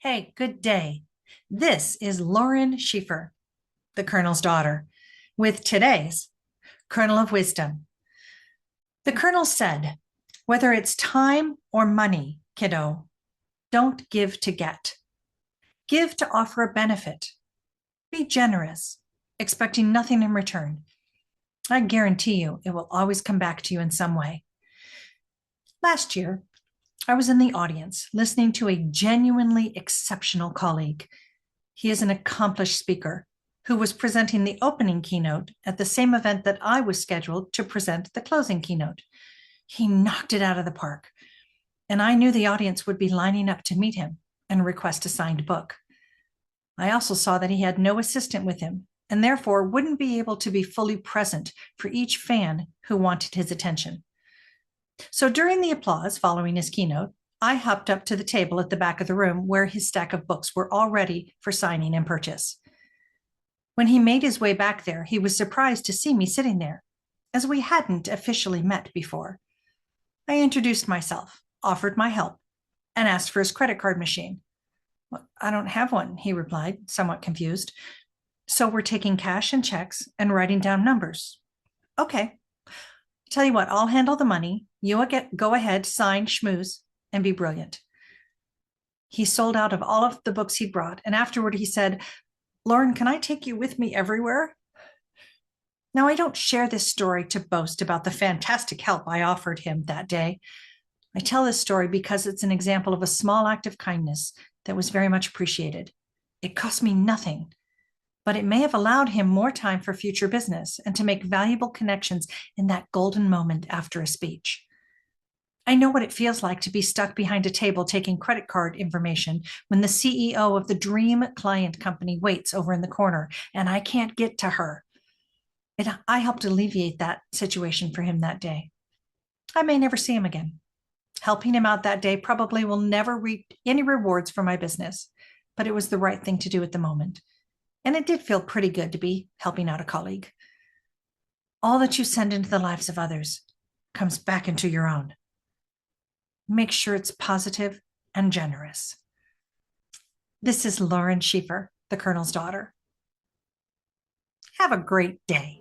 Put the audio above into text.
Hey, good day. This is Lauren Schieffer, the Colonel's daughter, with today's Kernel of Wisdom. The Colonel said, whether it's time or money, kiddo, don't give to get. Give to offer a benefit. Be generous, expecting nothing in return. I guarantee you it will always come back to you in some way. Last year, I was in the audience listening to a genuinely exceptional colleague. He is an accomplished speaker who was presenting the opening keynote at the same event that I was scheduled to present the closing keynote. He knocked it out of the park, and I knew the audience would be lining up to meet him and request a signed book. I also saw that he had no assistant with him and therefore wouldn't be able to be fully present for each fan who wanted his attention. So during the applause following his keynote, I hopped up to the table at the back of the room where his stack of books were all ready for signing and purchase. When he made his way back there, he was surprised to see me sitting there, as we hadn't officially met before. I introduced myself, offered my help, and asked for his credit card machine. "Well, I don't have one," he replied, somewhat confused. "So we're taking cash and checks and writing down numbers." "Okay. Tell you what, I'll handle the money. You go ahead, sign, schmooze, and be brilliant." He sold out of all of the books he'd brought, and afterward he said, "Lauren, can I take you with me everywhere?" Now, I don't share this story to boast about the fantastic help I offered him that day. I tell this story because it's an example of a small act of kindness that was very much appreciated. It cost me nothing, but it may have allowed him more time for future business and to make valuable connections in that golden moment after a speech. I know what it feels like to be stuck behind a table taking credit card information when the CEO of the dream client company waits over in the corner and I can't get to her. I helped alleviate that situation for him that day. I may never see him again. Helping him out that day probably will never reap any rewards for my business, but it was the right thing to do at the moment. And it did feel pretty good to be helping out a colleague. All that you send into the lives of others comes back into your own. Make sure it's positive and generous. This is Lauren Schieffer, the Colonel's daughter. Have a great day.